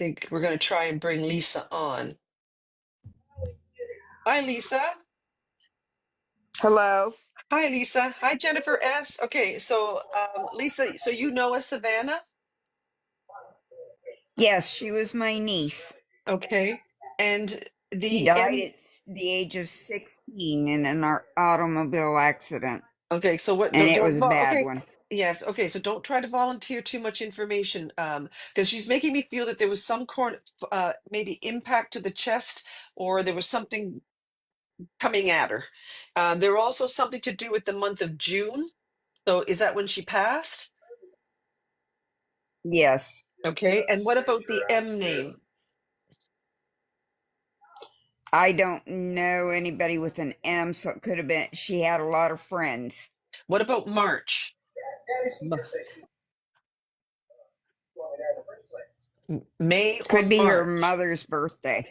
think we're going to try and bring Lisa on. Hi, Lisa. Hello. Hi, Lisa. Hi, Jennifer S. Okay, so Lisa, so you know a Savannah? Yes, she was my niece. Okay. And She the died M, at the age of 16 in an automobile accident, okay, so what, and it don't, was a bad okay. one. Yes, okay, so don't try to volunteer too much information, because she's making me feel that there was some maybe impact to the chest, or there was something coming at her. There was also something to do with the month of June. So is that when she passed? Yes. Okay, and what about the M name? I don't know anybody with an M, so it could have been she had a lot of friends. What about March? M- May or Could be her March? mother's birthday.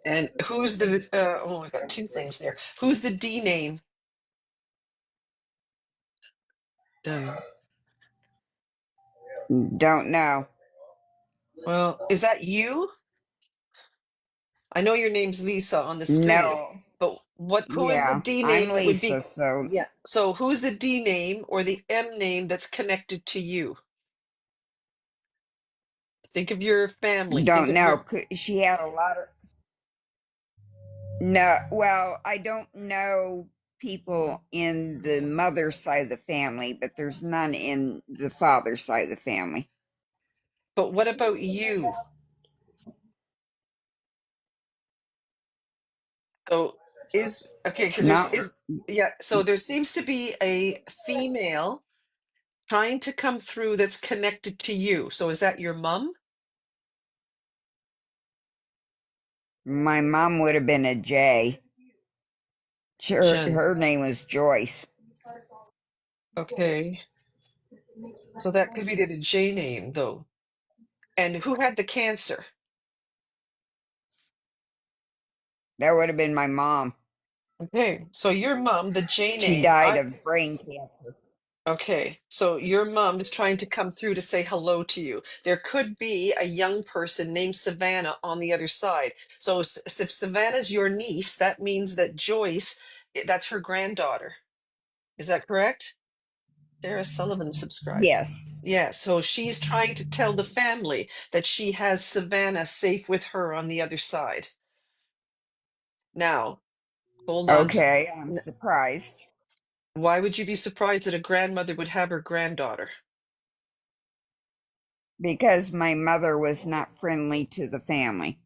And who's the, oh, I got two things there. Who's the D name? Done. Don't know. Well, is that you? I know your name's Lisa on the screen, No. but who is the Yeah, D I'm name that would Lisa, be, so yeah. So who's the D name or the M name that's connected to you? Think of your family. Think don't of know. your, She had a lot of no. Well, I don't know people in the mother's side of the family, but there's none in the father's side of the family. but what about you? So okay, It's because there's not is yeah, so there seems to be a female trying to come through that's connected to you. So is that your mom? my mom would have been a J. Jen. Her name was Joyce. Okay. So that could be the J name though. And who had the cancer? That would have been my mom. Okay. So your mom, the J She name. died of brain cancer. Okay. So your mom is trying to come through to say hello to you. There could be a young person named Savannah on the other side. So if Savannah's your niece, that means that Joyce, that's her granddaughter. Is that correct? Sarah Sullivan subscribed. Yes. Yeah, so she's trying to tell the family that she has Savannah safe with her on the other side. Now, hold on. Okay, I'm N- surprised Why would you be surprised that a grandmother would have her granddaughter? because my mother was not friendly to the family.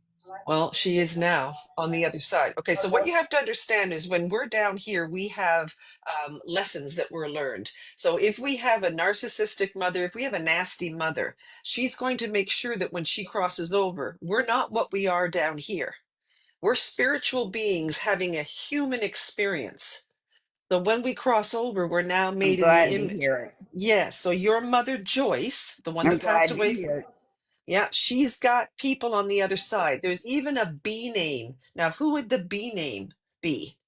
Well, she is now on the other side. Okay, so what you have to understand is when we're down here, we have lessons that were learned. So if we have a narcissistic mother, if we have a nasty mother, she's going to make sure that when she crosses over, we're not what we are down here. We're spiritual beings having a human experience. So when we cross over, we're now I'm made in the glad to image. hear it. Yes. So your mother, Joyce, the one I'm that passed glad to away, hear it. yeah, she's got people on the other side. There's even a B name. Now, who would the B name be?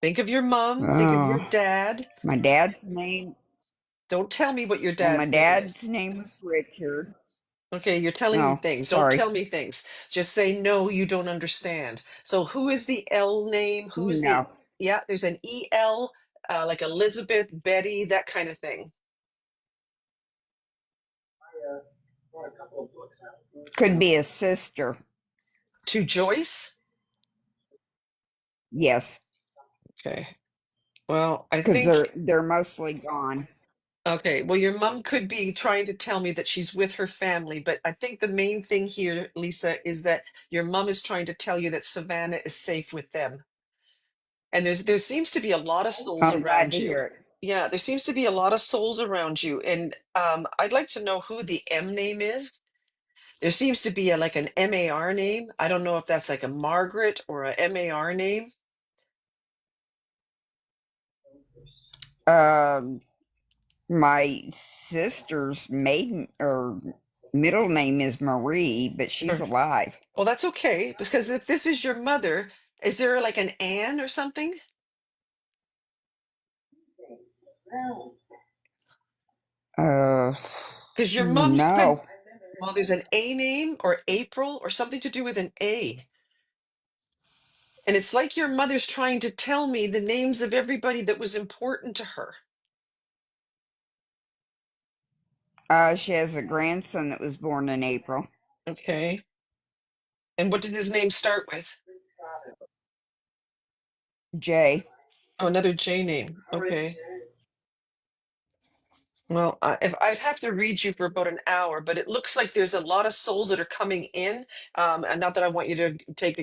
Think of your mom, think of your Oh, dad. my dad's name. Don't tell me what your Well, my dad's name is. dad's name was Richard. Okay, you're telling me Oh, things. Don't sorry. tell me things. Just say no, you don't understand. So who is the L name? Who is the, No. yeah, there's an EL, like Elizabeth, Betty, that kind of thing. Could be a sister. To Joyce? Yes, Okay. Well, I because think, they're mostly gone. okay, well, your mom could be trying to tell me that she's with her family, but I think the main thing here, Lisa, is that your mom is trying to tell you that Savannah is safe with them. And there seems to be a lot of souls I'm glad around to you. hear it. Yeah, there seems to be a lot of souls around you. And I'd like to know who the M name is. There seems to be like an MAR name. I don't know if that's like a Margaret or a MAR name. Um, my sister's maiden or middle name is Marie, but she's Or, alive. well, that's okay, because if this is your mother, is there like an Ann or something? Uh, Because your mom's been, No, well, there's an A name or April or something to do with an A. And it's like your mother's trying to tell me the names of everybody that was important to her. she has a grandson that was born in April. Okay. And what does his name start with? J. Oh, another J name. Okay. Well, if I'd have to read you for about an hour, but it looks like there's a lot of souls that are coming in. And not that I want you to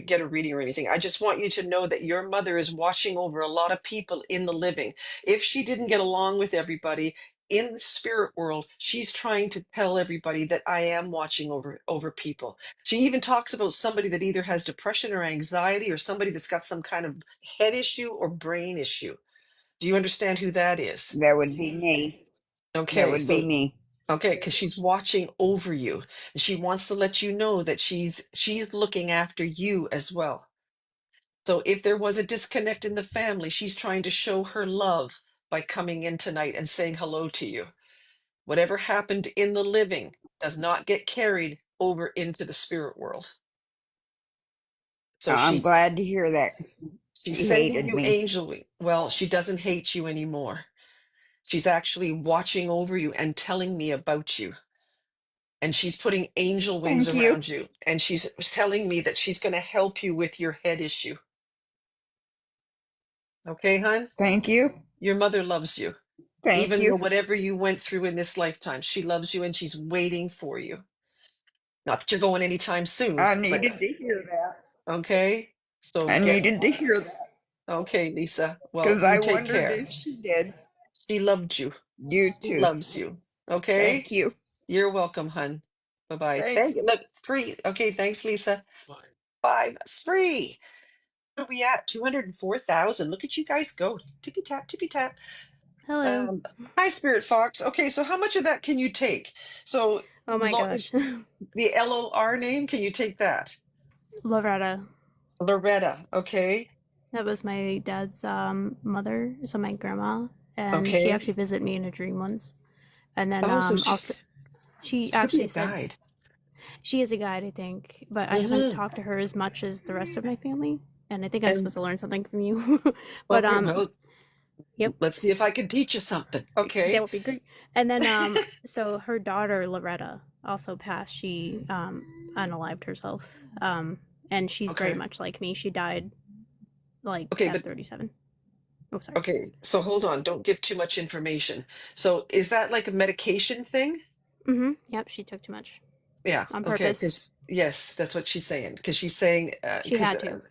get a reading or anything. I just want you to know that your mother is watching over a lot of people in the living. If she didn't get along with everybody in the spirit world, she's trying to tell everybody that I am watching over people. She even talks about somebody that either has depression or anxiety, or somebody that's got some kind of head issue or brain issue. Do you understand who that is? That would be me. That Okay, would be so me. okay, because she's watching over you, and she wants to let you know that she's looking after you as well. So if there was a disconnect in the family, she's trying to show her love by coming in tonight and saying hello to you. Whatever happened in the living does not get carried over into the spirit world. So I'm glad to hear that. she's She sending hated you me. angel. Well, she doesn't hate you anymore. She's actually watching over you and telling me about you. And she's putting angel wings Thank you. around you. And she's telling me that she's going to help you with your head issue. Okay, hon? Thank you. Your mother loves you. Thank Even though you. whatever you went through in this lifetime, she loves you and she's waiting for you. Not that you're going anytime soon, I but needed to hear that. okay. So I get, needed to hear that okay, Lisa. Well, because you I take wondered care. if she did. She loved you. You She too. loves you. Okay? Thank you. You're welcome, hun. Bye-bye. Thank Thank you. you. Look, free. Okay, thanks, Lisa. Five, free. What are we at? 204,000. Look at you guys go. Tippy tap, tippy tap. Hello. Um, Hi, Spirit Fox. Okay, so how much of that can you take? So Oh my gosh. the LOR name, can you take that? Loretta. Loretta. Okay. That was my dad's mother, so my grandma, and she Okay. actually visited me in a dream once. And then Oh, also she she could be a actually said guide. she is a guide, I think, but I haven't Mm-hmm. talked to her as much as the rest of my family. And I think I'm And supposed to learn something from you. But okay, well, yep, let's see if I can teach you something. that Okay. would be great. And then so her daughter Loretta also passed. She unalived herself. And she's very Okay. much like me. She died like Okay, at but 37. Oh, sorry. okay. So hold on. Don't give too much information. So is that like a medication thing? Mm-hmm. Yep, she took too much Yeah. on Okay. purpose. Because yes, that's what she's saying. Because she's saying She had to.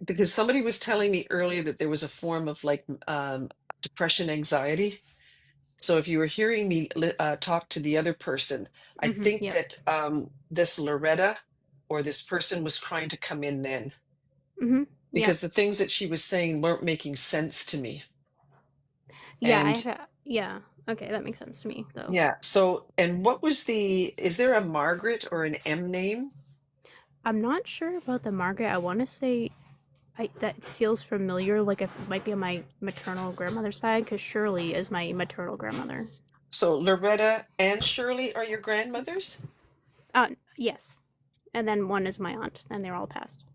because somebody was telling me earlier that there was a form of like depression, anxiety. So if you were hearing me talk to the other person, I Mm-hmm. think Yep. that this Loretta or this person was trying to come in then, Mm-hmm. Yep. because the things that she was saying weren't making sense to me. Yeah, I And have. Yeah. Okay, that makes sense to me though. yeah, so and what was is there a Margaret or an M name? I'm not sure about the Margaret. I want to say that feels familiar, like it might be on my maternal grandmother's side, because Shirley is my maternal grandmother. So Loretta and Shirley are your grandmothers? Yes. And then one is my aunt, and they're all passed.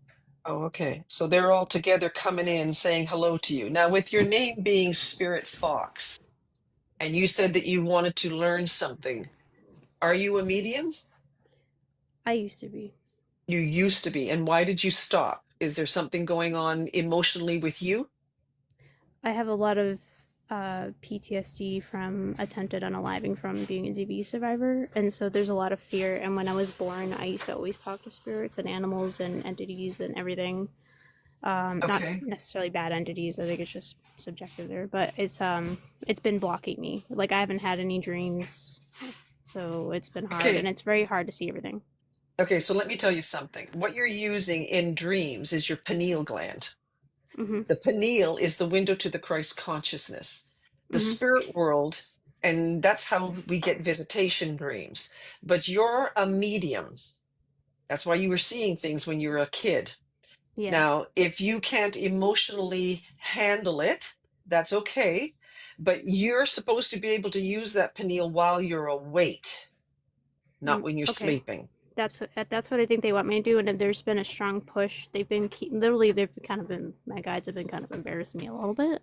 Oh, okay. So they're all together coming in saying hello to you. Now, with your name being Spirit Fox, and you said that you wanted to learn something, are you a medium? I used to be. You used to be. And why did you stop? Is there something going on emotionally with you? I have a lot of PTSD from attempted unaliving from being a DV survivor, and so there's a lot of fear. And when I was born, I used to always talk to spirits and animals and entities and everything. Not Okay. necessarily bad entities. I think it's just subjective there, but it's been blocking me. Like I haven't had any dreams, so it's been hard, and Okay. it's very hard to see everything. Okay. So let me tell you something. What you're using in dreams is your pineal gland. Mm-hmm. The pineal is the window to the Christ consciousness. The Mm-hmm. spirit world, and that's how we get visitation dreams. But you're a medium. That's why you were seeing things when you were a kid. Yeah. Now, if you can't emotionally handle it, that's okay. but you're supposed to be able to use that pineal while you're awake, not when you're Okay. sleeping. That's what I think they want me to do, and then there's been a strong push. Literally they've kind of been my guides have been kind of embarrassing me a little bit,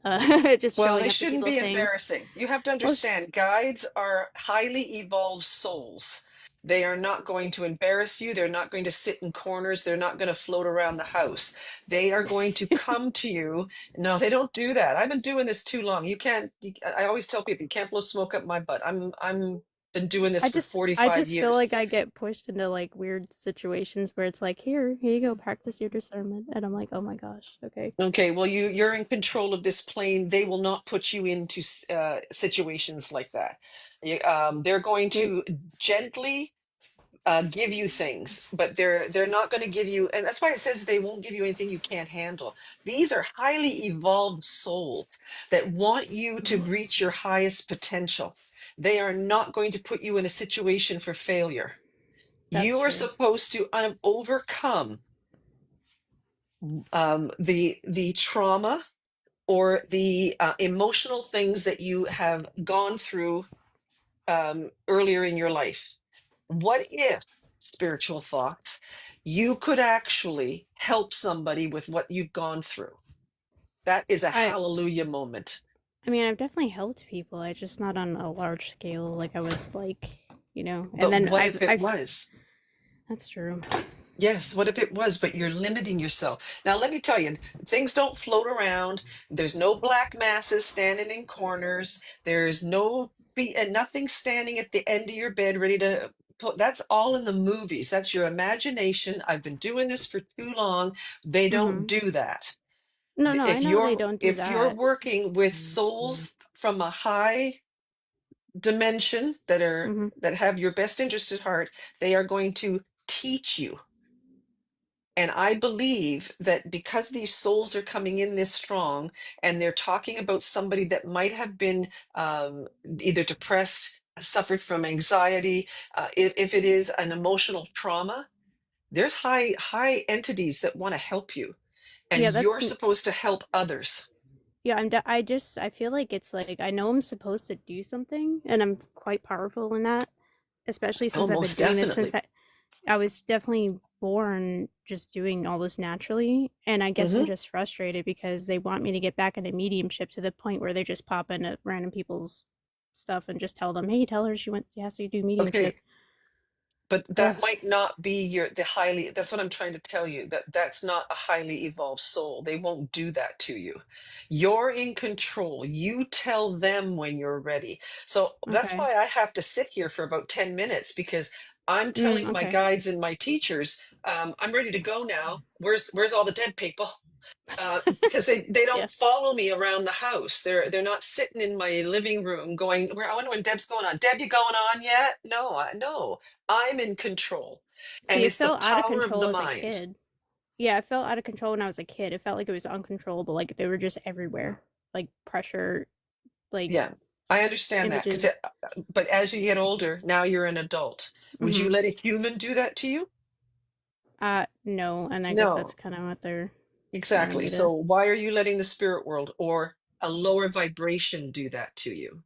just Well, showing they up to shouldn't people be saying, embarrassing. You have to "Well, understand, guides are highly evolved souls. They are not going to embarrass you. They're not going to sit in corners. They're not going to float around the house. They are going to come to you. No, they don't do that. I've been doing this too long. You can't, I always tell people, you can't blow smoke up my butt. I'm been doing this for I 45 just feel years. like I get pushed into like weird situations where it's like, here you go, practice your discernment," and I'm like, "Oh my gosh, okay, Okay, well, you're in control of this plane. They will not put you into situations like that. They're going well, to gently give you things, but they're not going to give you, and that's why it says they won't give you anything you can't handle. These are highly evolved souls that want you to reach your highest potential. They are not going to put you in a situation for failure. that's You are true." supposed to overcome the trauma or the emotional things that you have gone through earlier in your life. What if, spiritual thoughts, you could actually help somebody with what you've gone through? That is a I hallelujah moment. I mean, I've definitely helped people. I just not on a large scale like I would like, And But then what if it was? that's true. Yes, what if it was, but you're limiting yourself? Now, let me tell you, things don't float around. There's no black masses standing in corners. There's no and nothing standing at the end of your bed ready to put. That's all in the movies. That's your imagination. I've been doing this for too long. They don't Mm-hmm. do that. No, I know they don't do If you're that. working with souls from a high dimension Mm-hmm. that have your best interest at heart, they are going to teach you. And I believe that because these souls are coming in this strong and they're talking about somebody that might have been either depressed, suffered from anxiety, if it is an emotional trauma, there's high entities that want to help you, and Yeah, you're supposed to help others. yeah. I feel like it's like I know I'm supposed to do something, and I'm quite powerful in that. Especially Oh, since I've been most doing this since definitely. I was definitely born just doing all this naturally, and I guess I'm Hmm. just frustrated because they want me to get back into mediumship to the point where they just pop into random people's stuff and just tell them, "Hey, tell her she has to do mediumship." Okay, but Ugh. that might not be the highly, that's what I'm trying to tell you, that that's not a highly evolved soul. They won't do that to you. You're in control. You tell them when you're ready. So that's Okay. why I have to sit here for about 10 minutes, because I'm telling my Okay. guides and my teachers, I'm ready to go now. Where's all the dead people? Because they Yeah. don't follow me around the house. They're not sitting in my living room going, where I wonder when Deb's going on. Deb, you going on yet? No, no. I'm in control. And See, it it's the felt out of power of the control as a mind. kid. Yeah, it felt out of control when I was a kid. It felt like it was uncontrollable, like they were just everywhere, like pressure, like Yeah, I understand that. images. But as you get older, now you're an adult. Would you Mm-hmm. let a human do that to you? No, and I guess that's No, kind of what they're wanting exactly. me So to. why are you letting the spirit world or a lower vibration do that to you?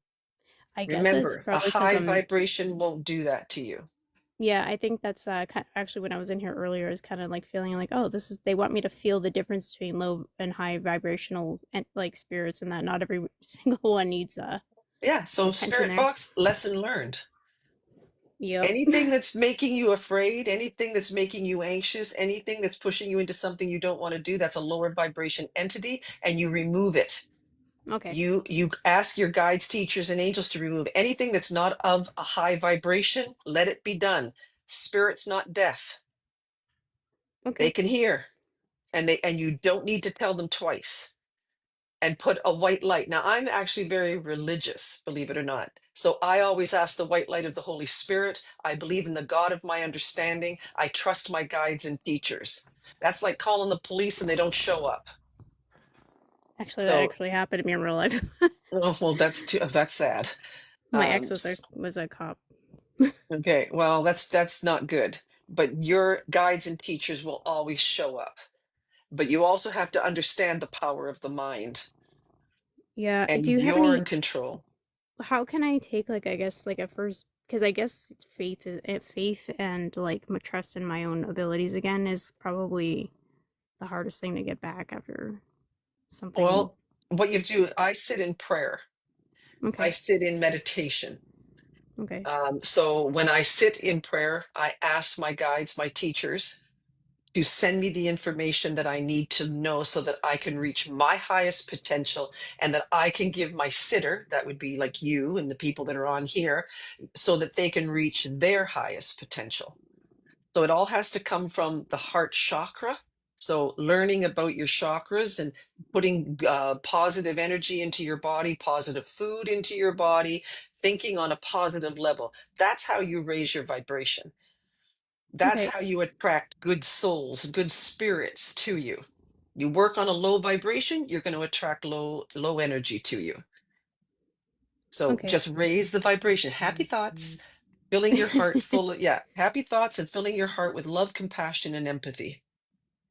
I guess it's Remember, a probably because high I'm. vibration won't do that to you. Yeah, I think that's actually when I was in here earlier, I was kind of like feeling like, oh, this is they want me to feel the difference between low and high vibrational and like spirits, and that not every single one needs Yeah, the so attention Spirit there. Fox, lesson learned. Yep. Anything that's making you afraid, anything that's making you anxious, anything that's pushing you into something you don't want to do, that's a lower vibration entity, and you remove it. Okay. You ask your guides, teachers, and angels to remove anything that's not of a high vibration. Let it be done. Spirit's not deaf. They Okay. can hear, and you don't need to tell them twice. And put a white light. Now, I'm actually very religious, believe it or not. So I always ask the white light of the Holy Spirit. I believe in the God of my understanding. I trust my guides and teachers. That's like calling the police and they don't show up. Actually, that So, actually happened to me in real life. oh, well, that's sad. My ex was a S- cop. okay, well, that's not good. But your guides and teachers will always show up. But you also have to understand the power of the mind. Yeah. Do and you have you're in any, control. how can I take like, I guess like a first, because I guess faith and like trust in my own abilities again is probably the hardest thing to get back after something. Well, what you do, I sit in prayer. I Okay. sit in meditation. Okay. So when I sit in prayer, I ask my guides, my teachers, to send me the information that I need to know so that I can reach my highest potential and that I can give my sitter, that would be like you and the people that are on here, so that they can reach their highest potential. So it all has to come from the heart chakra. So learning about your chakras and putting positive energy into your body, positive food into your body, thinking on a positive level. That's how you raise your vibration. That's Okay. how you attract good souls, good spirits to you. You work on a low vibration, you're going to attract low energy to you. So Okay. just raise the vibration. Happy thoughts, filling your heart full of, yeah, happy thoughts and filling your heart with love, compassion, and empathy.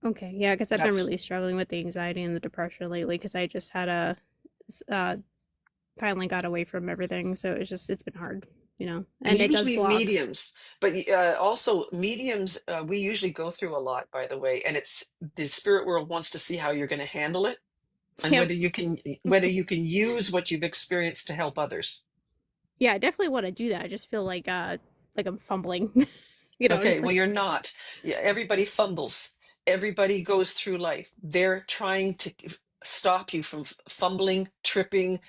Okay. Yeah, because I've been That's really struggling with the anxiety and the depression lately because I just had a uh, finally got away from everything. So it's been hard, and and it does usually block. mediums, but also mediums, we usually go through a lot, by the way, and it's the spirit world wants to see how you're going to handle it and Yep. whether you can use what you've experienced to help others. Yeah, I definitely want to do that. I just feel like I'm fumbling, Okay, just well, like you're not. Yeah, everybody fumbles. Everybody goes through life. They're trying to stop you from fumbling, tripping,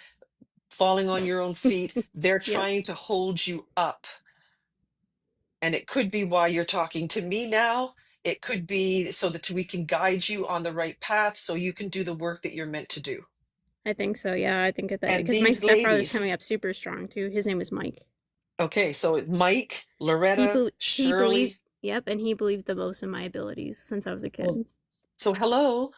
falling on your own feet. They're yep. trying to hold you up. And it could be why you're talking to me now. It could be so that we can guide you on the right path so you can do the work that you're meant to do. I think so. Yeah, I think that And because my these stepfather's ladies, coming up super strong too. His name is Mike. okay, so Mike, He Loretta, bel he believed. Shirley. Yep, and he believed the most in my abilities since I was a Well, kid. so hello.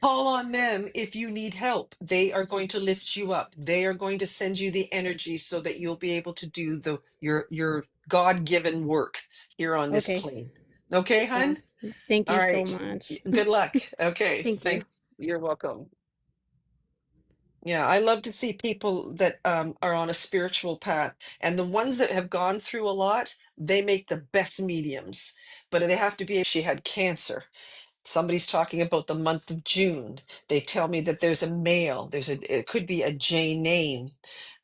Call on them if you need help. They are going to lift you up. They are going to send you the energy so that you'll be able to do your God-given work here on this Okay, plane. Okay, that's hun? awesome. Thank All you so right. much. Good luck. Okay. Thank you. Thanks. You're welcome. Yeah, I love to see people that are on a spiritual path. And the ones that have gone through a lot, they make the best mediums. But they have to be, she had cancer. Somebody's talking about the month of June. They tell me that there's a male. It could be a J name.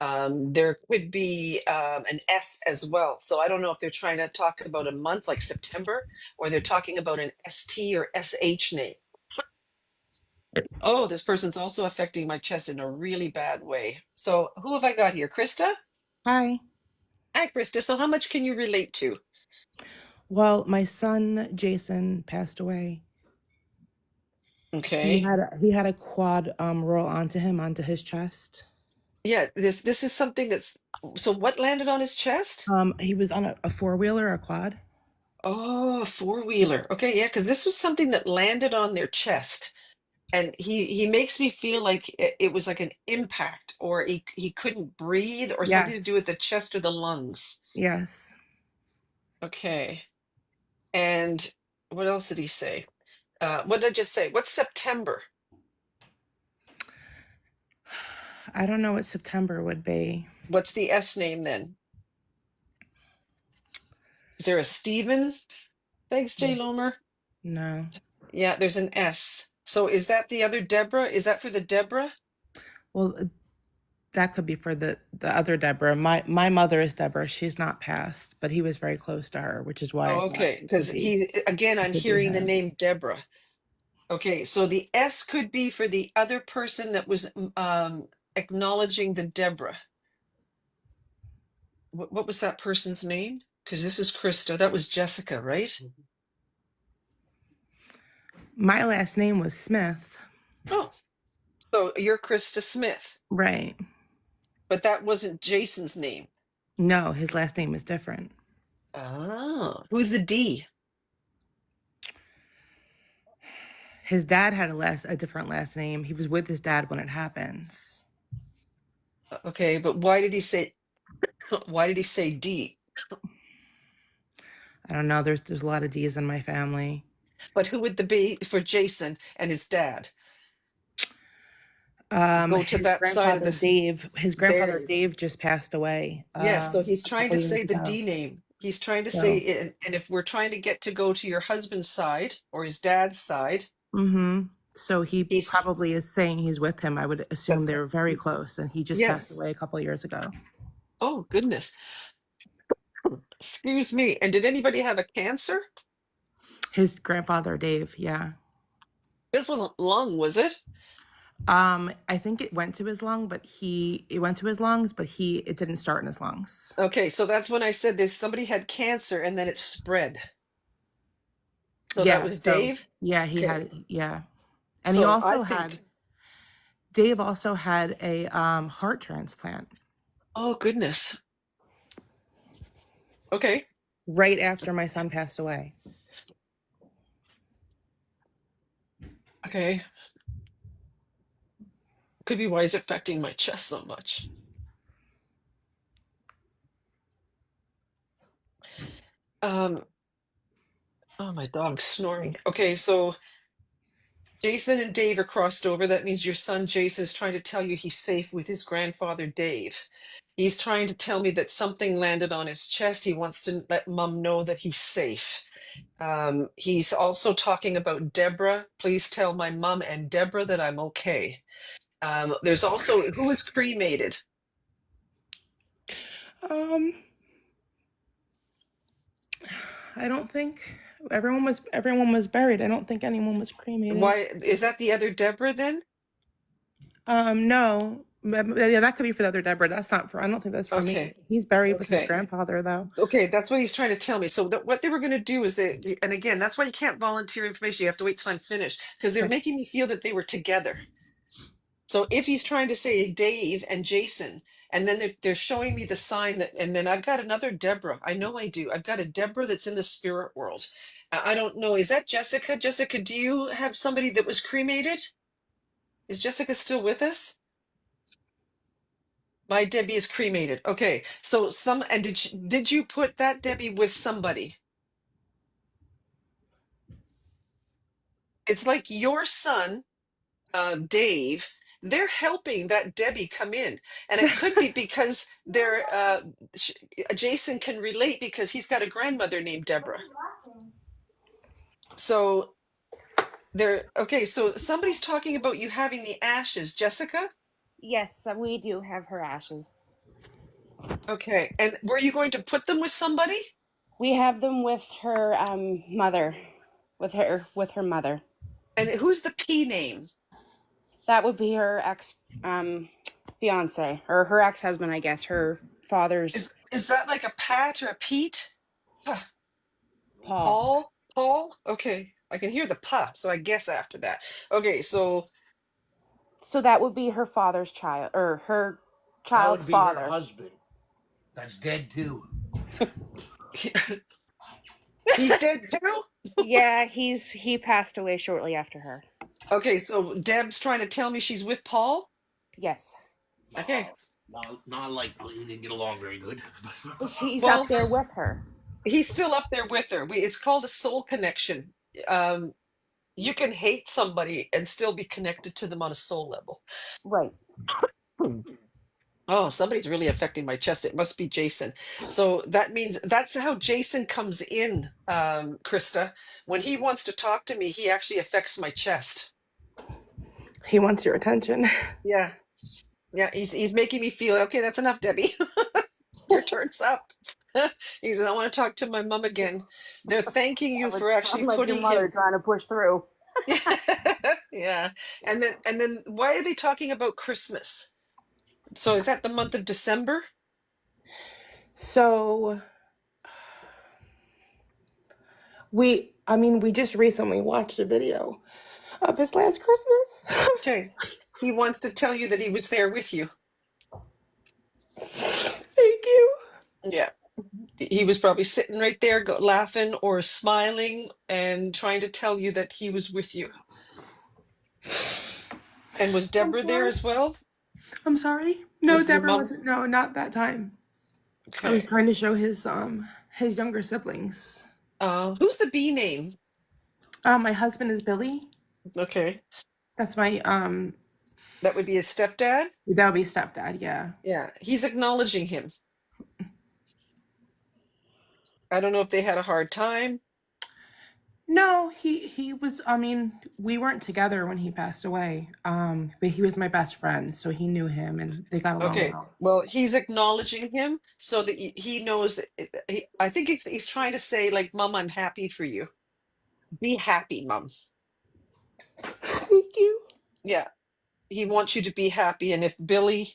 There could be an S as well. So I don't know if they're trying to talk about a month like September, or they're talking about an ST or SH name. Oh, this person's also affecting my chest in a really bad way. So who have I got here? Krista? Hi. Hi, Krista. So how much can you relate to? Well, my son Jason passed away. He Okay. had a quad roll onto his chest. Yeah, this is something that's, so what landed on his chest? He was on a four-wheeler, a quad. Oh, four-wheeler. Okay, yeah, because this was something that landed on their chest. And he makes me feel like it was like an impact, or he couldn't breathe, or something to do with Yes. the chest or the lungs. Yes. Okay. And what else did he say? What did I just say? What's September? I don't know what September would be. What's the S name then? Is there a Stephen? Thanks, Jay Lomer. No. Yeah, there's an S. So is that the other Deborah? Is that for the Deborah? Well, that could be for the other Deborah. My mother is Deborah. She's not passed, but he was very close to her, which is why I Oh, thought okay. Because again, it I'm could be hearing the him. name Deborah. Okay, so the S could be for the other person that was acknowledging the Deborah. What was that person's name? Because this is Krista. That was Jessica, right? My last name was Smith. Oh, so you're Krista Smith, Right. but that wasn't Jason's name. No, his last name is different. Oh, who's the D? His dad had a different last name. He was with his dad when it happens. Okay, but why did he say why did he say D? I don't know. There's a lot of D's in my family. But who would the be for Jason and his dad? Go to His that side of grandfather the Dave, his grandfather there. Dave just passed away Yes, so he's a trying couple to years say the ago. D name. He's trying to So, say, and if we're trying to get to go to your husband's side or his dad's side, so he he's probably is saying he's with him. I would assume that's they're very close, and he just passed yes. away a couple years ago. Oh, goodness. Excuse me. And did anybody have a cancer? His grandfather Dave, yeah. This wasn't lung, was it? I think it went to his lung, but it went to his lungs, but it didn't start in his lungs. Okay, so that's when I said this somebody had cancer and then it spread. So that Yeah, was so Dave? yeah, Okay. and he So I also had think, Dave also had a heart transplant oh goodness. Okay. right after my son passed away. Okay. Could be why it's affecting my chest so much. Um, oh, my dog's snoring. Okay, so Jason and Dave are crossed over. That means your son Jason is trying to tell you he's safe with his grandfather Dave. He's trying to tell me that something landed on his chest. He wants to let mom know that he's safe. He's also talking about Deborah. Please tell my mom and Deborah that I'm okay. There's also who was cremated. Um, I don't think everyone was buried. I don't think anyone was cremated. Why is that the other Deborah then? No. Yeah, that could be for the other Deborah. That's not for. I don't think that's for me. Okay, He's buried with his okay. grandfather, though. Okay, that's what he's trying to tell me. So what they were going to do is that, and again, that's why you can't volunteer information. You have to wait till I'm finished because they're Okay. making me feel that they were together. So if he's trying to say Dave and Jason, and then they're showing me the sign that, and then I've got another Deborah. I know I do. I've got a Deborah that's in the spirit world. I don't know. Is that Jessica? Jessica, do you have somebody that was cremated? Is Jessica still with us? My Debbie is cremated. Okay, so and did you put that Debbie with somebody? It's like your son, Dave, they're helping that Debbie come in. And it could be because Jason can relate because he's got a grandmother named Deborah. So okay, so somebody's talking about you having the ashes, Jessica? Yes, we do have her ashes. Okay, and were you going to put them with somebody? We have them with her mother, with her mother. And who's the P name? That would be her ex fiance or her ex husband, I guess. Her father's Is that like a Pat or a Pete? Ah, Paul. Paul? Paul? Okay. I can hear the pa, so I guess after that. Okay, so So that would be her father's child or her That child's would be father. her husband. That's dead too. he's dead too? Yeah, he passed away shortly after her. Okay, so Deb's trying to tell me she's with Paul? Yes. Okay. Not likely. You didn't get along very good. He's Well, up there with her. he's still up there with her. It's called a soul connection. You can hate somebody and still be connected to them on a soul level. Right. Hmm. Oh, somebody's really affecting my chest. It must be Jason. So that means that's how Jason comes in, Krista. When he wants to talk to me, he actually affects my chest. He wants your attention. Yeah. Yeah, he's making me feel okay, that's enough, Debbie. Your turn's up. He said, I want to talk to my mom again. They're thanking you That would for actually sound like your putting mother him. trying to push through. Yeah. And then why are they talking about Christmas? So is that the month of December? So we just recently watched a video of his last Christmas. Okay. He wants to tell you that he was there with you. Thank you. Yeah. He was probably sitting right there laughing or smiling and trying to tell you that he was with you. And was Deborah there as well? I'm sorry. No, Was your Deborah mom? wasn't. No, not that time. I was Okay. trying to show his younger siblings. Who's the B name? My husband is Billy. Okay. That's my That would be his stepdad? That would be stepdad, yeah. Yeah, he's acknowledging him. I don't know if they had a hard time. No, he was, I mean, we weren't together when he passed away. But he was my best friend, so he knew him and they got along Okay, well. well, he's acknowledging him so that he knows that I think he's trying to say, like, Mom, I'm happy for you. Be happy, Mom. Thank you. Yeah, he wants you to be happy. And if Billy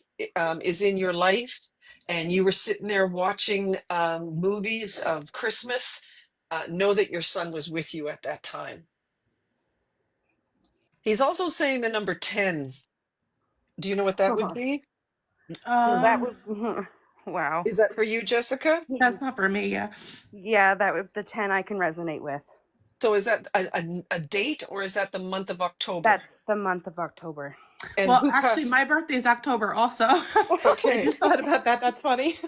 is in your life and you were sitting there watching movies of Christmas, know that your son was with you at that time. He's also saying the number 10. Do you know what that would be? That Um, would wow. Is that for you, Jessica? that's not for me, yeah. Yeah, that would the 10 I can resonate with. So is that a date or is that the month of October? That's the month of October. And Well, who actually, my passed? birthday is October also. I Okay. just thought about that. That's funny.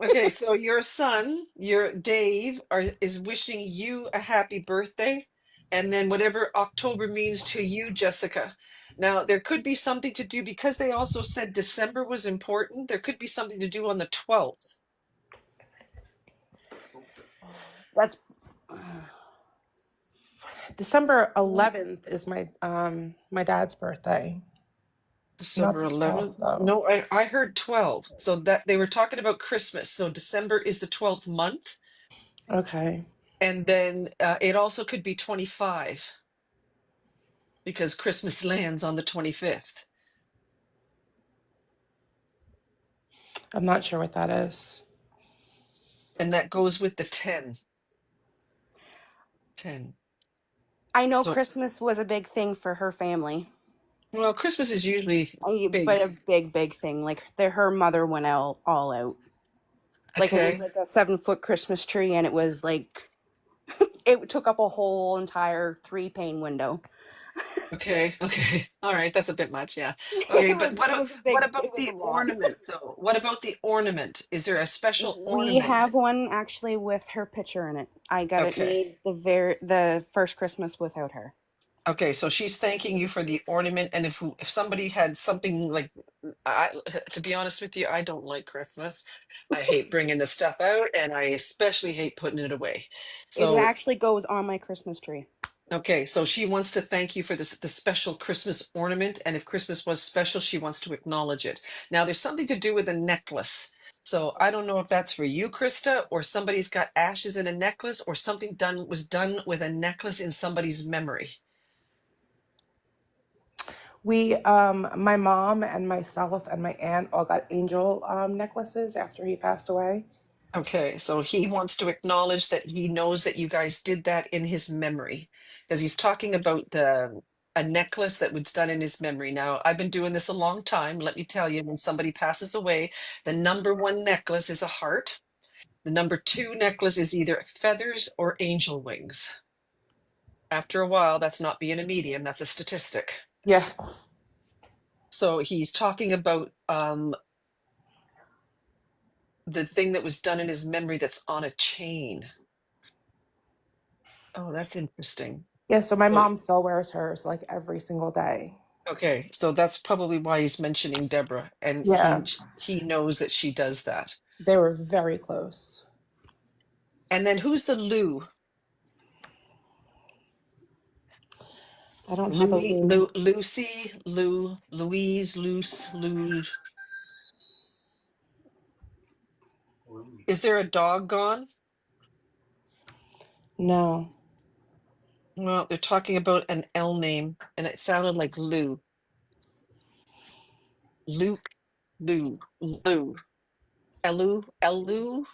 Okay, so your son, your Dave, is wishing you a happy birthday, and then whatever October means to you, Jessica. Now, there could be something to do because they also said December was important. There could be something to do on the 12th. That's December 11th is my dad's birthday. Not December the 12th, 11th? though. No, I heard 12. So that they were talking about Christmas. So December is the 12th month. Okay. And then it also could be 25 because Christmas lands on the 25th. I'm not sure what that is. And that goes with the 10. 10. I know So, Christmas was a big thing for her family. well, Christmas is usually But big. a big thing. Like her mother went all out. Like it was Okay. like a 7-foot Christmas tree, and it was like it took up a whole entire 3-pane window. Okay. Okay. All right. That's a bit much. Yeah. Okay. It But was what it was a what big about it was a the lot. ornament though? What about the ornament? Is there a special We ornament? have one actually with her picture in it. I got it Okay. made the first Christmas without her. Okay. So she's thanking you for the ornament, and if somebody had something like, I, to be honest with you, I don't like Christmas. I hate bringing the stuff out, and I especially hate putting it away. It So actually goes on my Christmas tree. okay, so she wants to thank you for the special Christmas ornament, and if Christmas was special, she wants to acknowledge it. Now, there's something to do with a necklace. So I don't know if that's for you, Krista, or somebody's got ashes in a necklace, or something was done with a necklace in somebody's memory. My mom and myself and my aunt all got angel necklaces after he passed away. Okay, so he wants to acknowledge that he knows that you guys did that in his memory, because he's talking about a necklace that was done in his memory. Now, I've been doing this a long time. Let me tell you, when somebody passes away, the number one necklace is a heart. The number two necklace is either feathers or angel wings. After a while, that's not being a medium, that's a statistic. Yeah. So he's talking about the thing that was done in his memory that's on a chain. Oh, that's interesting. Yeah, so my So mom still wears hers like every single day. okay, so that's probably why he's mentioning Deborah, and Yeah, he knows that she does that. they were very close. And then who's the Lou? I don't have a Lou. Lucy, Louise, Luce, Lou. Is there a dog gone? No. Well, they're talking about an L name, and it sounded like Lou. Luke, Lou, Elu,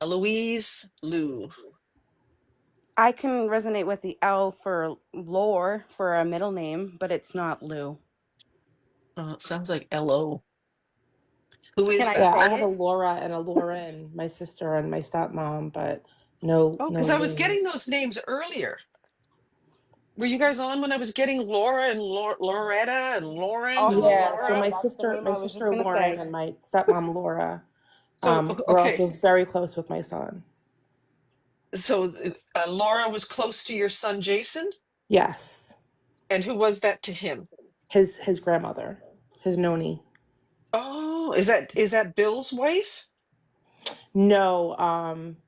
Eloise, Lou. I can resonate with the L for Lore for a middle name, but it's not Lou. It sounds like Lo. Who Can is I Yeah, that? I say have a it? Laura and a Lauren, my sister and my stepmom, but no Oh, no because I was Lou. getting those names earlier. Were you guys on when I was getting Laura and Loretta and Lauren and Also Yeah, so Laura, Laura? that's the name my I was just sister gonna Lauren say. and my stepmom Laura So, were okay. also very close with my son. So Laura was close to your son, Jason? Yes, And who was that to him? his grandmother. his noni. Oh, is that Bill's wife? No,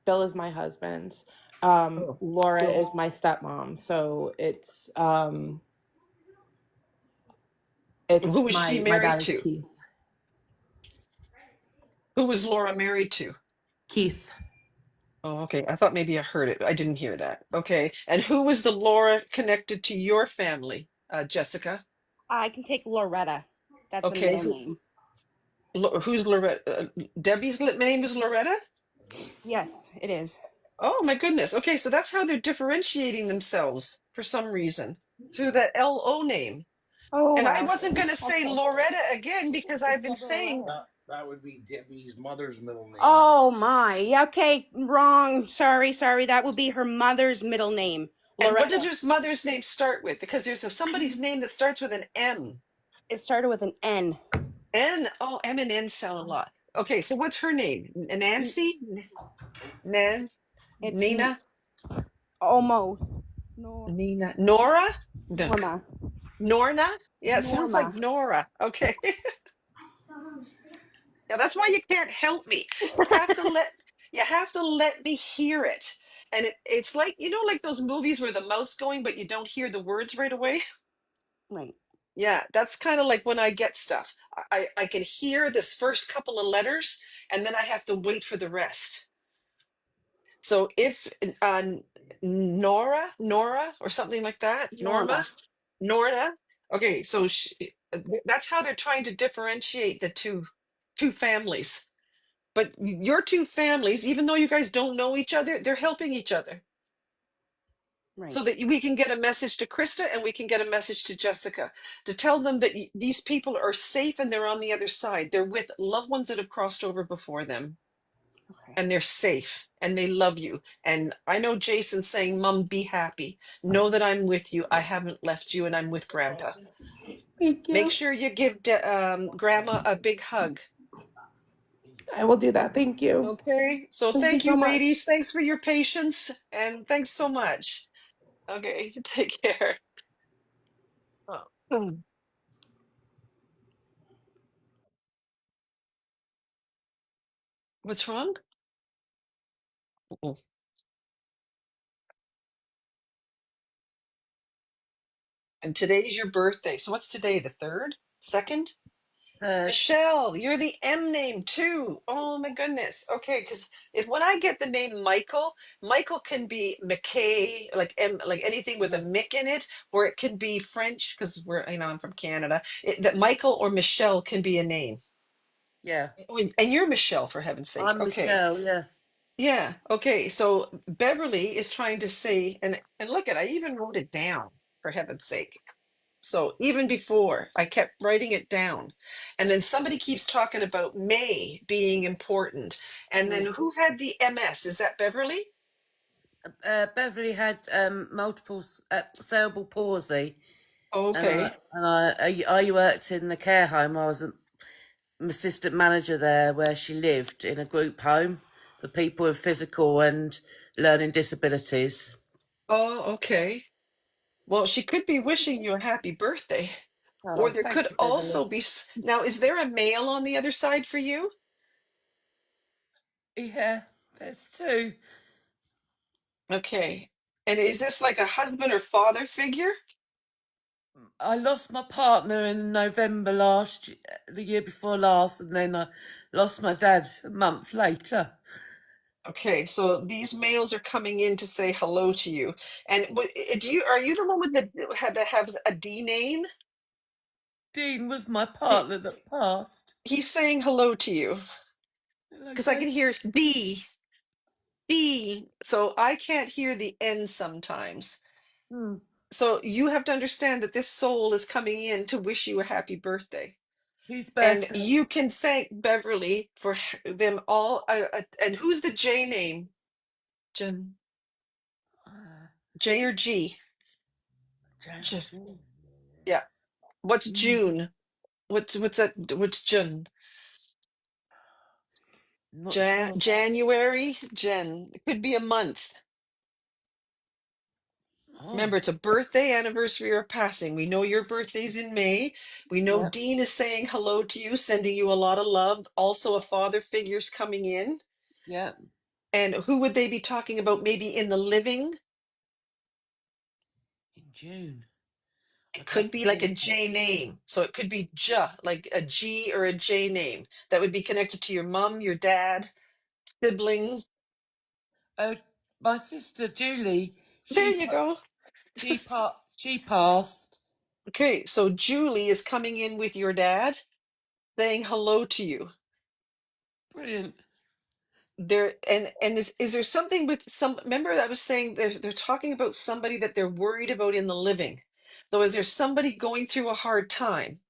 Bill is my husband. Oh, Laura Bill. is my stepmom. So Who it's was she my married dad is to? Keith. Who was Laura married to? Keith. Oh, okay. I thought maybe I heard it. I didn't hear that. Okay. And who was the Laura connected to your family, Jessica? I can take Loretta. That's a Okay. middle name. Who's Loretta? Debbie's name is Loretta? Yes, it is. Oh my goodness. Okay, so that's how they're differentiating themselves for some reason through that LO name. Oh And I wow. wasn't going to say Okay. Loretta again because I've been saying, That would be Debbie's mother's middle name. Oh my. Yeah, okay, wrong. Sorry, sorry. That would be her mother's middle name, and what did Loretta. your mother's name start with? Because there's somebody's name that starts with an M. It started with an N. N, oh, M and N sound a lot. Okay, so what's her name? Nancy? Nan? It's Nina? almost Nina? Nora? No. Norma. Norna? Yeah, it sounds like Norma. Nora. Okay. Yeah, that's why you can't help me. You have to let me hear it. And it's like, like those movies where the mouth's going, but you don't hear the words right away. Right. Yeah, that's kind of like when I get stuff. I can hear this first couple of letters, and then I have to wait for the rest. So if Nora, or something like that, Norma, Norma. Norda. Okay, so that's how they're trying to differentiate the two families. But your two families, even though you guys don't know each other, they're helping each other Right. so that we can get a message to Krista and we can get a message to Jessica to tell them that these people are safe and they're on the other side. They're with loved ones that have crossed over before them Okay. and they're safe and they love you. And I know Jason's saying, Mom, be happy. Know that I'm with you. I haven't left you and I'm with Grandpa. Thank Make you. sure you give Grandma a big hug. I will do that. Thank you. Okay, so Thank you thank so you, ladies. much. Thanks for your patience and thanks so much. Okay, take care. Oh. What's wrong? Oh. And today's your birthday. So what's today? The third? Second? Third. Michelle, you're the M name too. Oh my goodness. Okay, because if when I get the name Michael, Michael can be McKay, like like anything with a Yeah. Mick in it, or it can be French because I'm from Canada. That Michael or Michelle can be a name. Yeah. Oh, and you're Michelle, for heaven's sake. I'm Okay. Michelle. Yeah. Yeah. Okay. So Beverly is trying to say, and look at, I even wrote it down, for heaven's sake. So even before I kept writing it down, and then somebody keeps talking about May being important, and then Mm. who had the MS? Is that Beverly? Beverly had multiple cerebral palsy, and I Okay. and I worked in the care home. I was an assistant manager there, where she lived in a group home for people with physical and learning disabilities. Oh, okay. Well, she could be wishing you a happy birthday, or Oh, there thank could you, Beverly. also be. Now, is there a male on the other side for you? Yeah, there's two. Okay. And is this like a husband or father figure? I lost my partner in November the year before last, and then I lost my dad a month later. Okay, so these males are coming in to say hello to you. And are you the one with that has a D name? Dean was my He, partner that passed. he's saying hello to you Hello, because I can Dave. hear D. So I can't hear the N sometimes. Hmm. So you have to understand that this soul is coming in to wish you a happy birthday. Whose And you birthdays? can thank Beverly for them all. And who's the J name? Jen, Uh, J or G? J, June. yeah. What's Mm, June? What's that? What's June? not sure. January? Jen. It could be a month. Oh, Remember, it's a birthday, anniversary, or passing. We know your birthday's in May. We know yeah, Dean is saying hello to you, sending you a lot of love. Also, a father figure's coming in. yeah. And who would they be talking about maybe in the living? In June. It I'd have could to be like a think. J name. So it could be J, like a G or a J name that would be connected to your mom, your dad, siblings. Oh, my sister Julie, There she you go. she passed. Okay, so Julie is coming in with your dad, saying hello to you. Brilliant. There and is there something with some, remember I was saying they're talking about somebody that they're worried about in the living. So is there somebody going through a hard time?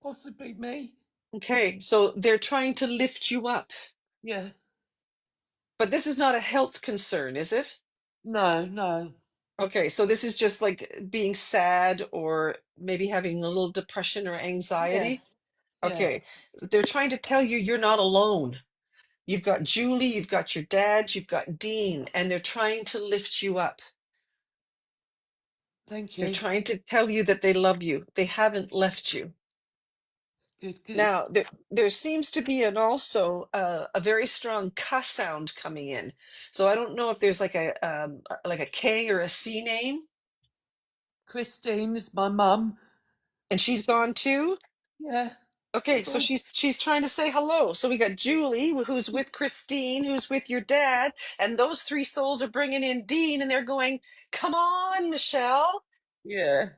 Possibly me. Okay, so they're trying to lift you up. Yeah. But this is not a health concern, is it? No, no. Okay, so this is just like being sad or maybe having a little depression or Yeah, anxiety. yeah. Okay, they're trying to tell you you're not alone. You've got Julie, you've got your dad, you've got Dean, and they're trying to lift you up. Thank They're you. trying to tell you that they love you. They haven't left you. Good, because it's Now, there seems to be an also a very strong K sound coming in. So I don't know if there's like a K or a C name, Christine is my mum. and she's gone too. Yeah, Okay, we've so all. she's trying to say hello. So we got Julie, who's with Christine, who's with your dad, and those three souls are bringing in Dean, and they're going, "Come on, Michelle. Yeah.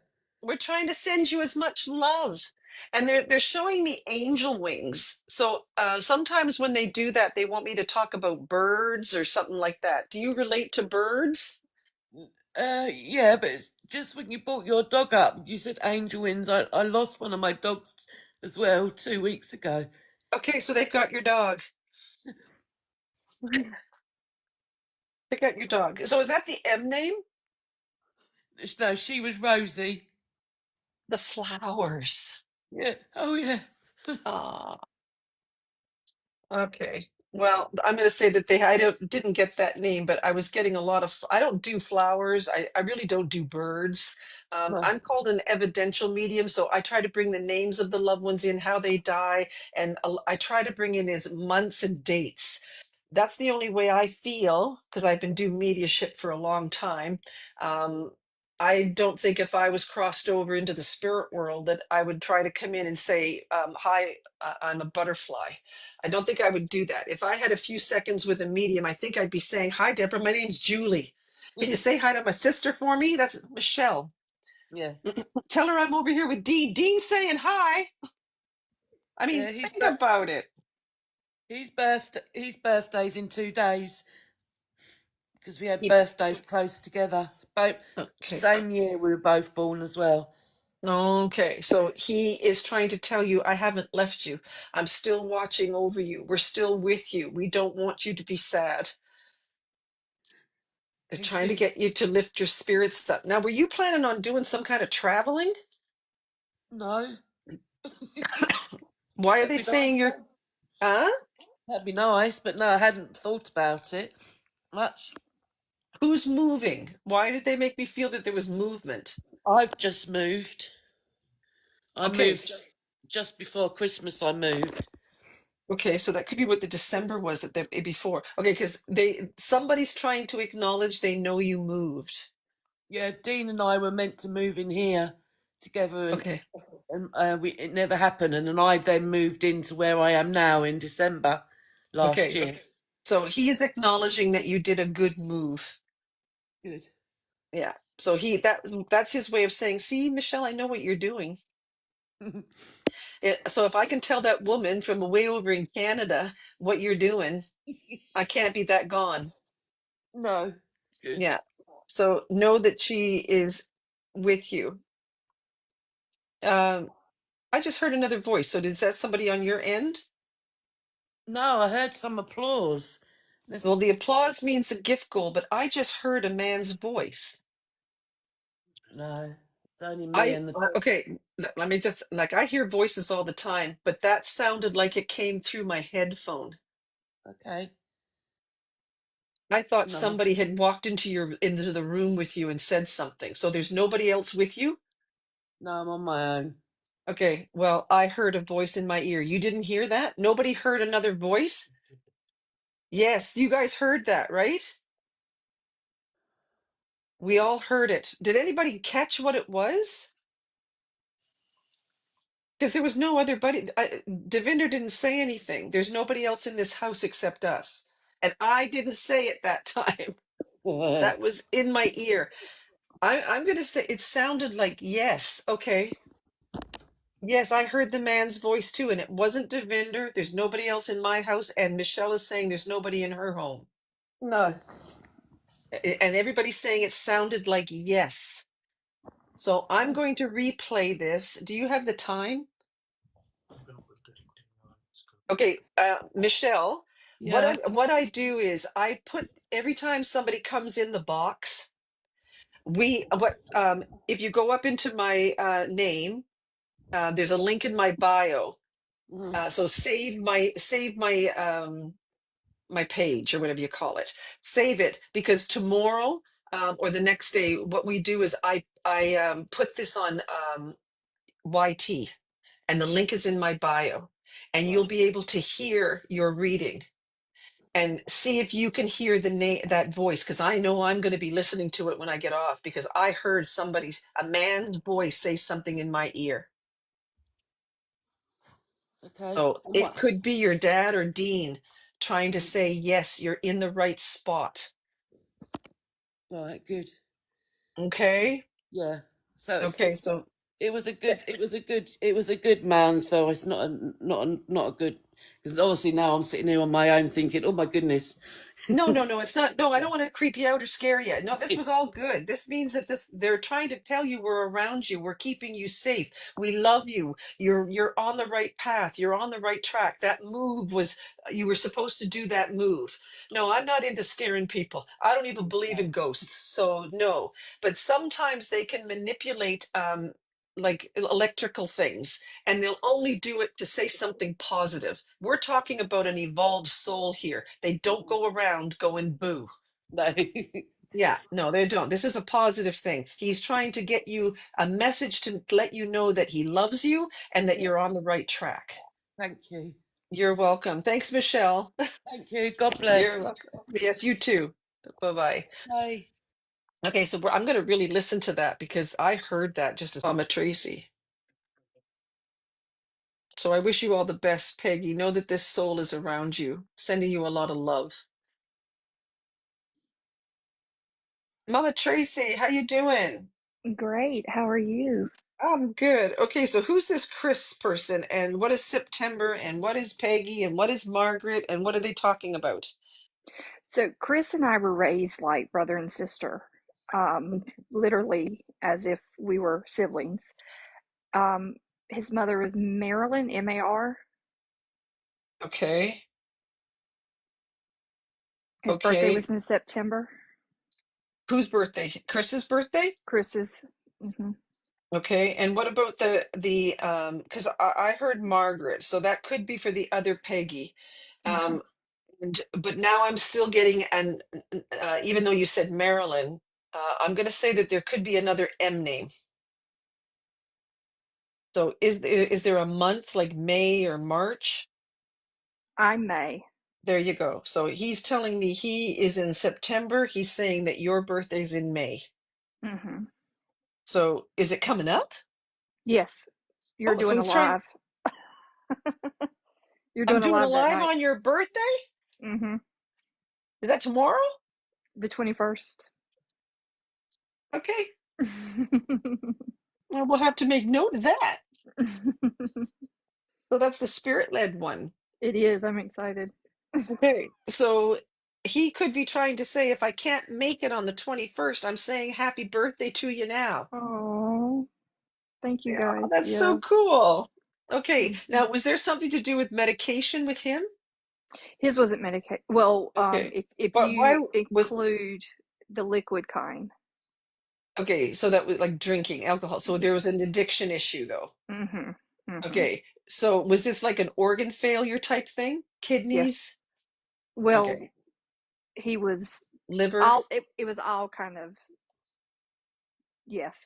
We're trying to send you as much love." And they're showing me angel wings. So sometimes when they do that, they want me to talk about birds or something like that. Do you relate to birds? Yeah, but it's just when you brought your dog up, you said angel wings. I lost one of my dogs as well 2 weeks ago. Okay, so they've got your dog. They got your dog. So is that the M name? No, she was Rosie. The flowers. Yeah. Oh, yeah. Ah, okay. Well, I'm going to say that I didn't get that name, but I was getting a lot of. I don't do flowers. I really don't do birds. No. I'm called an evidential medium, so I try to bring the names of the loved ones in, how they die, and I try to bring in his months and dates. That's the only way I feel because I've been doing mediumship for a long time. Um, I don't think if I was crossed over into the spirit world that I would try to come in and say, "Hi, I'm a butterfly." I don't think I would do that. If I had a few seconds with a medium, I think I'd be saying, "Hi, Deborah, my name's Julie. Can you say hi to my sister for me? That's Michelle. Yeah. Tell her I'm over here with Dean. Dean's saying hi." I mean, Yeah. think about it. His birthday's in 2 days because we had He- birthdays close together. Both Okay. same year we were both born as well. Okay, so he is trying to tell you, I haven't left you. I'm still watching over you. We're still with you. We don't want you to be sad. They're Thank trying to you. get you to lift your spirits up. Now, were you planning on doing some kind of traveling? No, Why are that'd they be nice. saying you're, huh? That'd be nice, but no, I hadn't thought about it much. Who's moving? Why did they make me feel that there was movement? I've just moved. I Okay, moved just before Christmas. I moved. okay, so that could be what the December was that they before. Okay, because somebody's trying to acknowledge they know you moved. Yeah, Dean and I were meant to move in here together, Okay, and it never happened. And then I then moved into where I am now in December last okay. year. So he is acknowledging that you did a good move. Good. Yeah. So that's his way of saying, "See, Michelle, I know what you're doing." So if I can tell that woman from way over in Canada what you're doing, I can't be that gone. No. Good. Yeah. So know that she is with you. Um, I just heard another voice. So is that somebody on your end? No, I heard some applause. There's, Well, the applause means a gift goal, but I just heard a man's voice. no, it's only me and the dog. Okay, let me just, like, I hear voices all the time, but that sounded like it came through my headphone. Okay. I thought No, somebody had walked into the room with you and said something. So there's nobody else with you? no, I'm on my own. Okay, well, I heard a voice in my ear. You didn't hear that? Nobody heard another voice? Yes, you guys heard that, right? We all heard it. Did anybody catch what it was? Because there was no other buddy. Devinder didn't say anything. There's nobody else in this house except us. And I didn't say it that time. That was in my ear. I'm going to say it sounded like yes. Okay. Yes, I heard the man's voice too. And it wasn't Devinder. There's nobody else in my house. And Michelle is saying there's nobody in her home. No, And everybody's saying it sounded like yes. So I'm going to replay this. Do you have the time? Okay, Michelle, yeah. what I do is I put every time somebody comes in the box, we what if you go up into my name, there's a link in my bio. Mhm. So save my my page or whatever you call it. Save it because tomorrow or the next day, what we do is I put this on YT, and the link is in my bio, and you'll Right. be able to hear your reading and see if you can hear the name that voice, because I know I'm going to be listening to it when I get off, because I heard a man's voice say something in my ear. Okay. So And it what? could be your dad or Dean trying to say, yes, you're in the right spot. Right. Good. Okay. Yeah. So Okay, so it was a good man's voice, not a good, because obviously now I'm sitting here on my own thinking, oh my goodness. no, it's not. No, I don't want to creep you out or scare you. No, this was all good. This means that they're trying to tell you we're around you. We're keeping you safe. We love you. You're on the right path. You're on the right track. That move was you were supposed to do that move. No, I'm not into scaring people. I don't even believe in ghosts. So no, but sometimes they can manipulate like electrical things, and they'll only do it to say something positive. We're talking about an evolved soul here. They don't go around going boo. No. Yeah, no, they don't. This is a positive thing. He's trying to get you a message to let you know that he loves you and that Yeah. you're on the right track. Thank you. You're welcome. Thanks, Michelle. Thank you. God You're bless. welcome. Yes, you too. Bye-bye. Bye. Okay, so I'm going to really listen to that because I heard that just as Mama Tracy. So I wish you all the best, Peggy. Know that this soul is around you, sending you a lot of love. Mama Tracy, how you doing? Great. How are you? I'm good. Okay, so who's this Chris person and what is September and what is Peggy and what is Margaret and what are they talking about? So, Chris and I were raised like brother and sister, literally as if we were siblings. Um, his mother was Marilyn, M-A-R. Okay. His birthday Okay. was in September. Whose birthday? Chris's birthday? Chris's. Hmm. Okay. And what about the because I heard Margaret, so that could be for the other Peggy. Hmm. Um but now I'm still getting an even though you said Marilyn, I'm going to say that there could be another M name. So is there a month like May or March? I'm May. There you go. So he's telling me he is in September. He's saying that your birthday's in May. Hmm. So is it coming up? Yes, you're Oh, so doing a he's trying. live. You're I'm doing a doing a live that live night. on your birthday? Hmm. Is that tomorrow? The 21st. Okay. Well, we'll have to make note of that. So that's the spirit-led one. It is. I'm excited. Okay. So he could be trying to say, if I can't make it on the 21st, I'm saying happy birthday to you now. Oh, thank you Yeah, guys. that's so Yeah. cool. Okay. Mhm. Now, was there something to do with medication with him? His wasn't medicated. Well, Okay. if But why you was include the liquid kind. okay, so that was like drinking alcohol. So there was an addiction issue though. Mhm. Mhm. Okay. So was this like an organ failure type thing? Yes. Kidneys? Well, Okay. he was Liver. all it was all kind of, yes.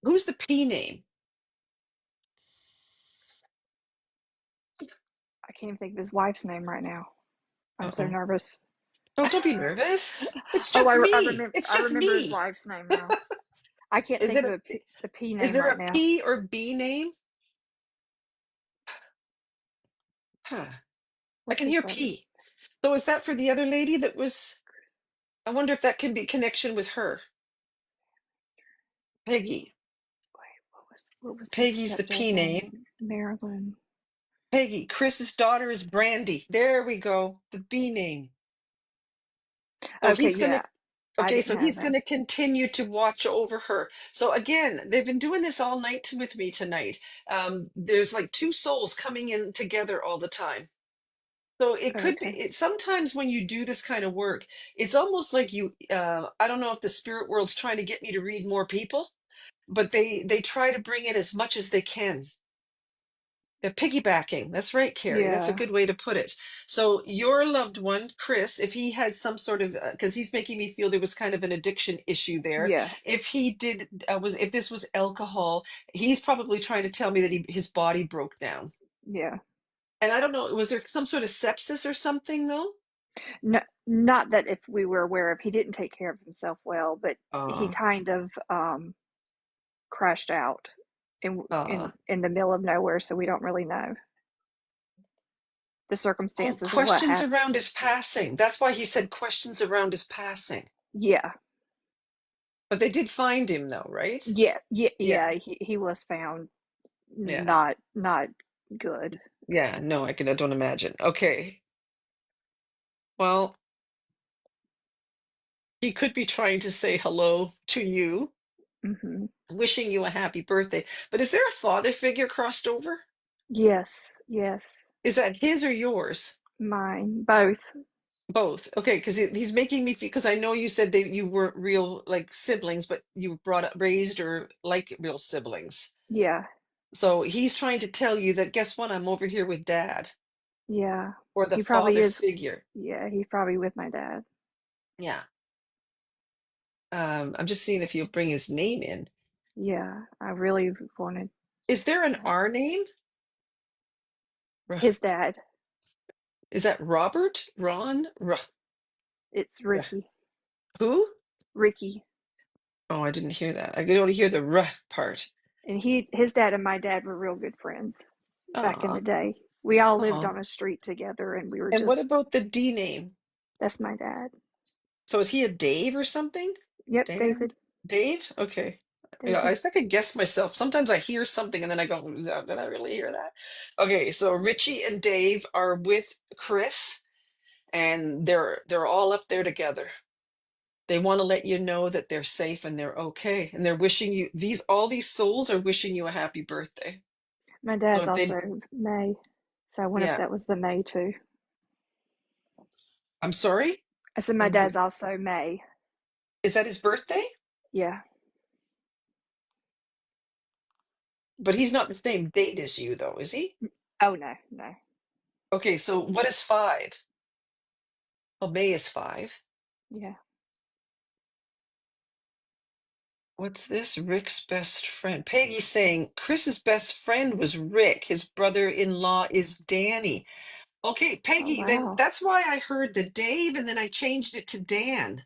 Who's the P name? I can't even think of his wife's name right now. I'm so Uh-oh. nervous. Oh, don't be nervous. It's Oh, just me. It's I just remember his me. wife's name now. I can't Is think it of a the P is name there right a now. P or B name? Huh. I What's can his hear brother? P. So is that for the other lady that was? I wonder if that can be connection with her. Peggy. Wait, what was his Peggy's the stepdad P name. name? Marilyn. Peggy. Chris's daughter is Brandy. There we go. The B name. So Okay, he's gonna yeah. I okay, didn't so have he's that. gonna continue to watch over her. So again, they've been doing this all night with me tonight. There's like two souls coming in together all the time. So it could be Okay. sometimes when you do this kind of work, it's almost like you I don't know if the spirit world's trying to get me to read more people, but they try to bring in as much as they can. They're piggybacking. That's right, Carrie. That's a Yeah. good way to put it. So your loved one, Chris, if he had some sort of, because he's making me feel there was kind of an addiction issue there. Yeah. If he did, if this was alcohol, he's probably trying to tell me that his body broke down. Yeah. And I don't know, was there some sort of sepsis or something though? No, not that if we were aware of, he didn't take care of himself well, but he Uh, kind of crashed out in uh, the middle of nowhere, so we don't really know the oh, circumstances of what questions happened. around his passing. That's why he said questions around his passing. Yeah. But they did find him though, right? Yeah. Yeah. Yeah, Yeah. He was found yeah, not good. yeah. No, I don't imagine. Okay. Well, he could be trying to say hello to you, Hmm. wishing you a happy birthday. But is there a father figure crossed over? Yes. Yes. Is that his or yours? Mine. Both. Both. Okay, because he's making me feel, because I know you said that you weren't real like siblings, but you were brought up, raised or like real siblings. Yeah. So he's trying to tell you that guess what? I'm over here with dad Yeah. or the He probably father is. figure. Yeah. He's probably with my dad. Yeah. I'm just seeing if he'll bring his name in. Yeah. I really wanted Is there an that. R name? Ru- His dad. Is that Robert? Ron? It's Ruh. Ricky. Who? Ricky. Oh, I didn't hear that. I could only hear the part. And his dad and my dad were real good friends back in the Aw, day. We all lived aw. on a street together, and we were And what just, about the D name? that's my dad. So is he a Dave or something? Yep, Dan? David. Dave? Okay. Yeah, David. I second guess myself. Sometimes I hear something and then I go, "No, did I really hear that?" Okay, so Richie and Dave are with Chris and they're all up there together. They want to let you know that they're safe and they're okay. And they're wishing you all these souls are wishing you a happy birthday. My So dad's if they also May, so I wonder if yeah, that was the May too. I'm sorry. I said my dad's also May. Is that his birthday? Yeah. But he's not the same date as you, though, is he? Oh no, no. Okay, so what is 5? Well, May is 5. Yeah. What's this? Rick's best friend. Peggy's saying Chris's best friend was Rick. His brother-in-law is Danny. Okay, Oh Peggy, then wow. that's why I heard the Dave and then I changed it to Dan.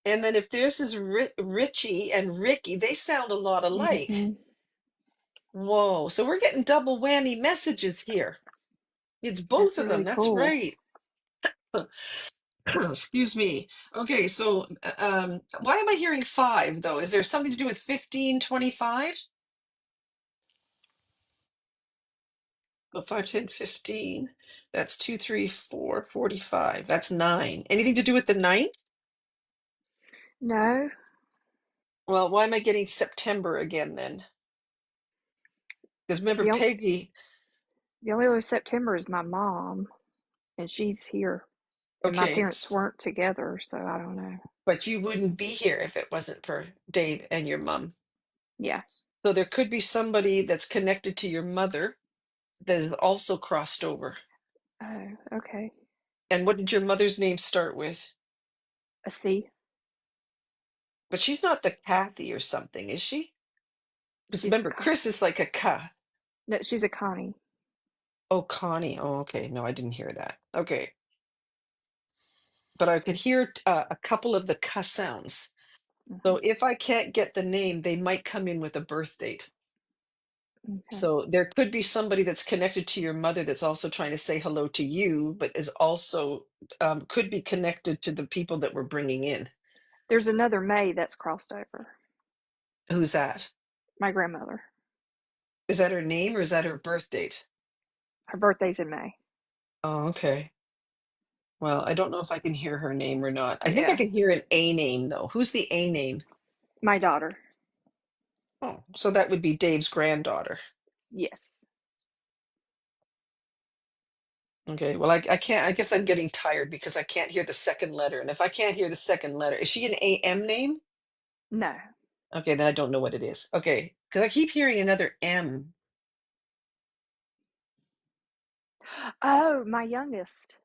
And then if this is Richie and Ricky, they sound a lot alike. Hmm. Whoa, so we're getting double whammy messages here. It's both That's of them. really That's cool. right. Excuse me. Okay, so why am I hearing 5 though? Is there something to do with 1525? So 5, 10, 15. That's 2, 3, 4, 45. That's 9. Anything to do with the ninth? No, Well, why am I getting September again then? Because remember the only Peggy, the only other September is my mom, and she's here, and my okay, parents weren't together, so I don't know. but you wouldn't be here if it wasn't for Dave and your mom. Yeah. So there could be somebody that's connected to your mother that is also crossed over. Oh, okay. And what did your mother's name start with? A C. But she's not the Kathy or something, is she? Because She's remember, Chris is like a K. no, she's a Connie. Oh, Connie. Oh, okay. No, I didn't hear that. Okay. But I could hear a couple of the K sounds. Hmm. So if I can't get the name, they might come in with a birth date. Okay. So there could be somebody that's connected to your mother that's also trying to say hello to you, but is also could be connected to the people that we're bringing in. There's another May that's crossed over. Who's that? My grandmother. Is that her name or is that her birth date? Her birthday's in May. Oh, okay. Well, I don't know if I can hear her name or not. I think I Yeah. can hear an A name though. Who's the A name? My daughter. Oh, so that would be Dave's granddaughter. Yes. Okay, well, I can't, I guess I'm getting tired because I can't hear the second letter. And if I can't hear the second letter, is she an AM name? No. Okay, then I don't know what it is. Okay, because I keep hearing another M. Oh, my youngest.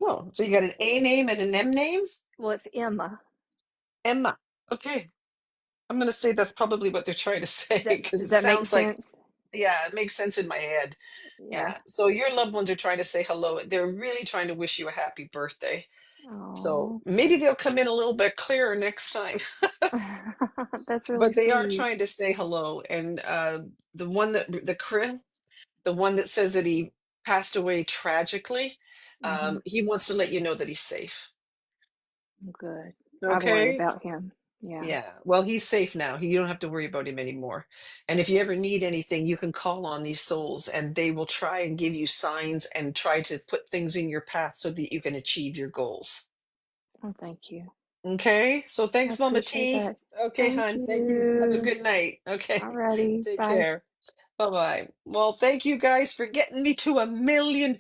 Well, so you got an A name and an M name? Well, it's Emma. Emma. Okay, I'm gonna say that's probably what they're trying to say because Does it that make sounds like, sense? yeah, it makes sense in my head. Yeah. Yeah, so your loved ones are trying to say hello. They're really trying to wish you a happy birthday. So Oh. maybe they'll come in a little bit clearer next time. That's really But they are sweet. trying to say hello. And the one that the Chris, the one that says that he passed away tragically, Hmm. he wants to let you know that he's safe. Good. I worry Okay. about him. Yeah. Yeah. Well, he's safe now. You don't have to worry about him anymore. And if you ever need anything, you can call on these souls and they will try and give you signs and try to put things in your path so that you can achieve your goals. Oh, thank you. Okay. So I thanks, Mama appreciate T. that. Okay, Thank hon. Thank you. Have a you. good night. Okay. Alrighty. Take Bye. care. Bye bye. Well, thank you guys for getting me to 1,000,000